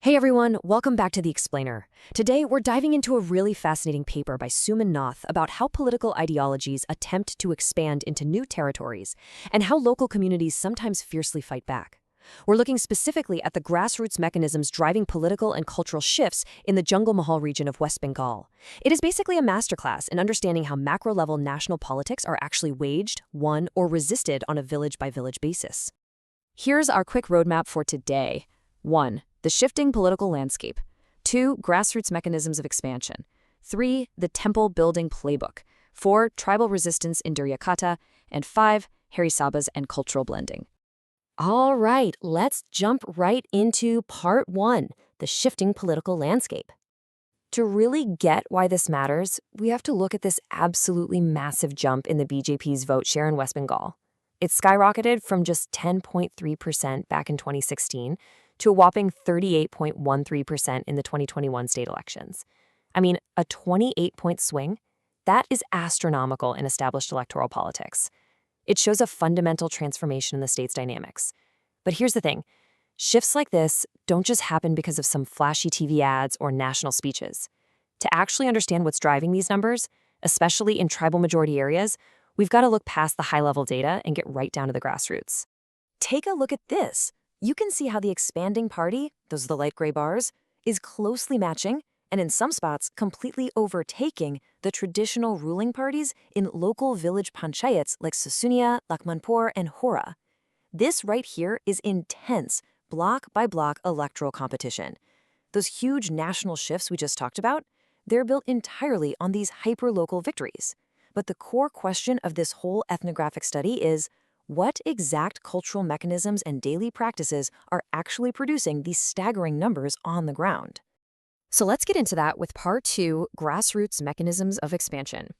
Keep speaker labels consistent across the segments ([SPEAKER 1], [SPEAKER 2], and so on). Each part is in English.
[SPEAKER 1] Hey everyone, welcome back to The Explainer. Today, we're diving into a really fascinating paper by Suman Nath about how political ideologies attempt to expand into new territories and how local communities sometimes fiercely fight back. We're looking specifically at the grassroots mechanisms driving political and cultural shifts in the Junglemahal region of West Bengal. It is basically a masterclass in understanding how macro-level national politics are actually waged, won, or resisted on a village-by-village basis. Here's our quick roadmap for today. 1. The shifting political landscape. 2. Grassroots mechanisms of expansion. 3. The temple building playbook. 4. Tribal resistance in Duryakata. And 5. Harisabhas and cultural blending. All right, let's jump right into part 1, the shifting political landscape. To really get why this matters, we have to look at this absolutely massive jump in the BJP's vote share in West Bengal. It skyrocketed from just 10.3% back in 2016 to a whopping 38.13% in the 2021 state elections. I mean, a 28-point swing? That is astronomical in established electoral politics. It shows a fundamental transformation in the state's dynamics. But here's the thing. Shifts like this don't just happen because of some flashy TV ads or national speeches. To actually understand what's driving these numbers, especially in tribal majority areas, we've got to look past the high-level data and get right down to the grassroots. Take a look at this. You can see how the expanding party, those are the light gray bars, is closely matching, and in some spots, completely overtaking the traditional ruling parties in local village panchayats like Susunia, Lakmanpur, and Hora. This right here is intense, block-by-block electoral competition. Those huge national shifts we just talked about, they're built entirely on these hyper-local victories. But the core question of this whole ethnographic study is, what exact cultural mechanisms and daily practices are actually producing these staggering numbers on the ground? So let's get into that with part 2, grassroots mechanisms of expansion.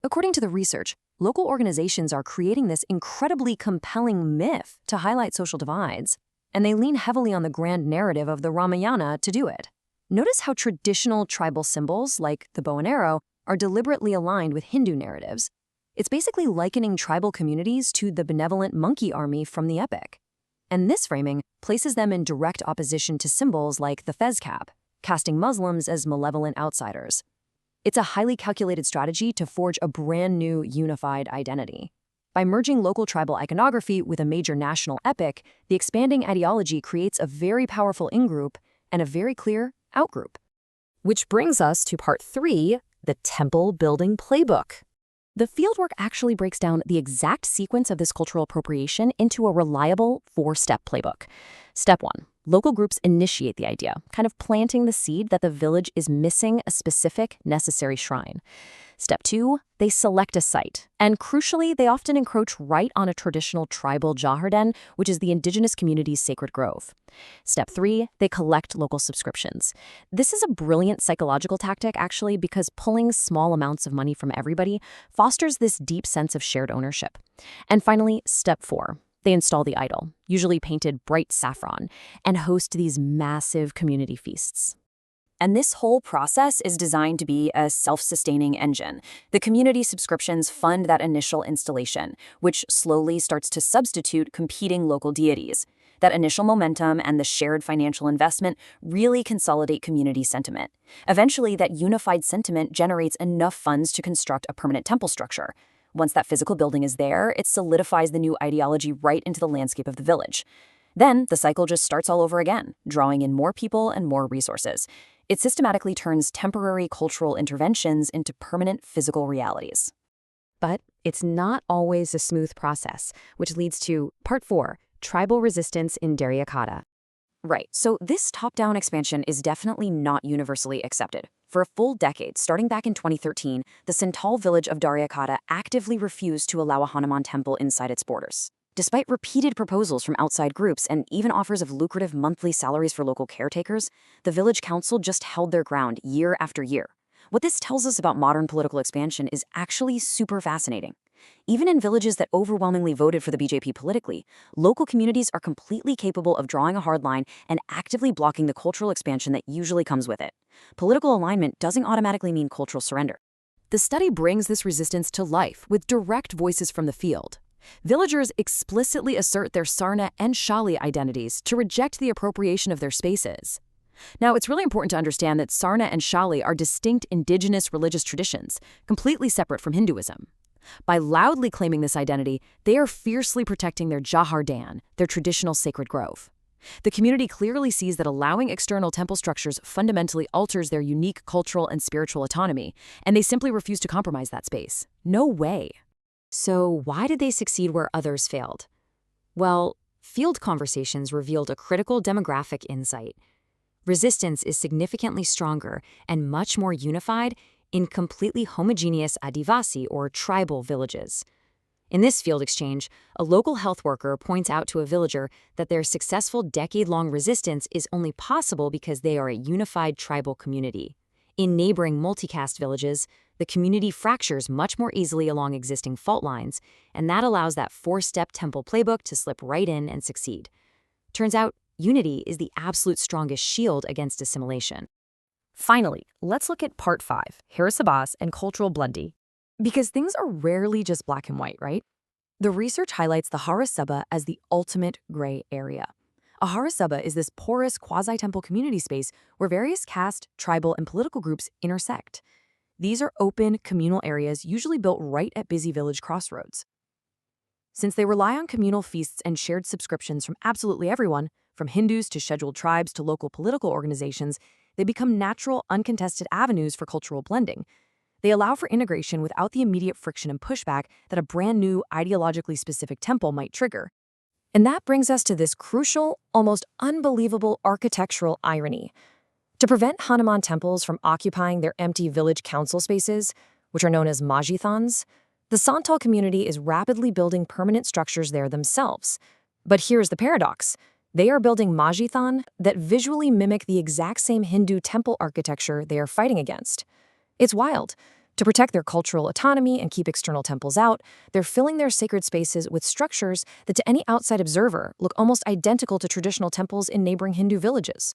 [SPEAKER 1] According to the research, local organizations are creating this incredibly compelling myth to highlight social divides, and they lean heavily on the grand narrative of the Ramayana to do it. Notice how traditional tribal symbols, like the bow and arrow, are deliberately aligned with Hindu narratives. It's basically likening tribal communities to the benevolent monkey army from the epic. And this framing places them in direct opposition to symbols like the fez cap, casting Muslims as malevolent outsiders. It's a highly calculated strategy to forge a brand new unified identity. By merging local tribal iconography with a major national epic, the expanding ideology creates a very powerful in-group and a very clear out-group. Which brings us to part 3, the temple building playbook. The fieldwork actually breaks down the exact sequence of this cultural appropriation into a reliable 4-step playbook. Step 1. Local groups initiate the idea, kind of planting the seed that the village is missing a specific, necessary shrine. Step 2, they select a site. And crucially, they often encroach right on a traditional tribal jahardin, which is the indigenous community's sacred grove. Step 3, they collect local subscriptions. This is a brilliant psychological tactic, actually, because pulling small amounts of money from everybody fosters this deep sense of shared ownership. And finally, step 4. They install the idol, usually painted bright saffron, and host these massive community feasts. And this whole process is designed to be a self-sustaining engine. The community subscriptions fund that initial installation, which slowly starts to substitute competing local deities. That initial momentum and the shared financial investment really consolidate community sentiment. Eventually, that unified sentiment generates enough funds to construct a permanent temple structure. Once that physical building is there, it solidifies the new ideology right into the landscape of the village. Then, the cycle just starts all over again, drawing in more people and more resources. It systematically turns temporary cultural interventions into permanent physical realities. But it's not always a smooth process, which leads to part 4, tribal resistance in Duryakata. Right, so this top-down expansion is definitely not universally accepted. For a full decade, starting back in 2013, the Santal village of Duryakata actively refused to allow a Hanuman temple inside its borders. Despite repeated proposals from outside groups and even offers of lucrative monthly salaries for local caretakers, the village council just held their ground year after year. What this tells us about modern political expansion is actually super fascinating. Even in villages that overwhelmingly voted for the BJP politically, local communities are completely capable of drawing a hard line and actively blocking the cultural expansion that usually comes with it. Political alignment doesn't automatically mean cultural surrender. The study brings this resistance to life with direct voices from the field. Villagers explicitly assert their Sarna and Shali identities to reject the appropriation of their spaces.
[SPEAKER 2] Now, it's really important to understand that Sarna and Shali are distinct indigenous religious traditions, completely separate from Hinduism. By loudly claiming this identity, they are fiercely protecting their Jahar-Dan, their traditional sacred grove. The community clearly sees that allowing external temple structures fundamentally alters their unique cultural and spiritual autonomy, and they simply refuse to compromise that space. No way.
[SPEAKER 1] So why did they succeed where others failed? Well, field conversations revealed a critical demographic insight. Resistance is significantly stronger and much more unified in completely homogeneous Adivasi or tribal villages. In this field exchange, a local health worker points out to a villager that their successful decade-long resistance is only possible because they are a unified tribal community. In neighboring multicast villages, the community fractures much more easily along existing fault lines, and that allows that four-step temple playbook to slip right in and succeed. Turns out, unity is the absolute strongest shield against assimilation.
[SPEAKER 3] Finally, let's look at Part 5, Harasabas and Cultural Blending. Because things are rarely just black and white, right? The research highlights the Harasaba as the ultimate gray area. A Harasaba is this porous quasi-temple community space where various caste, tribal, and political groups intersect. These are open, communal areas usually built right at busy village crossroads. Since they rely on communal feasts and shared subscriptions from absolutely everyone, from Hindus to scheduled tribes to local political organizations, they become natural, uncontested avenues for cultural blending. They allow for integration without the immediate friction and pushback that a brand new, ideologically specific temple might trigger. And that brings us to this crucial, almost unbelievable architectural irony. To prevent Hanuman temples from occupying their empty village council spaces, which are known as majithans, the Santal community is rapidly building permanent structures there themselves. But here's the paradox. They are building majithan that visually mimic the exact same Hindu temple architecture they are fighting against. It's wild. To protect their cultural autonomy and keep external temples out, they're filling their sacred spaces with structures that to any outside observer look almost identical to traditional temples in neighboring Hindu villages.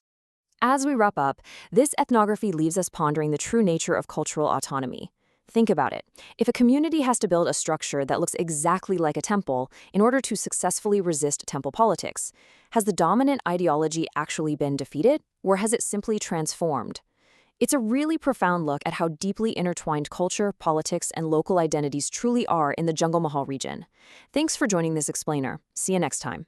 [SPEAKER 1] As we wrap up, this ethnography leaves us pondering the true nature of cultural autonomy. Think about it. If a community has to build a structure that looks exactly like a temple in order to successfully resist temple politics, has the dominant ideology actually been defeated, or has it simply transformed? It's a really profound look at how deeply intertwined culture, politics, and local identities truly are in the Junglemahal region. Thanks for joining this explainer. See you next time.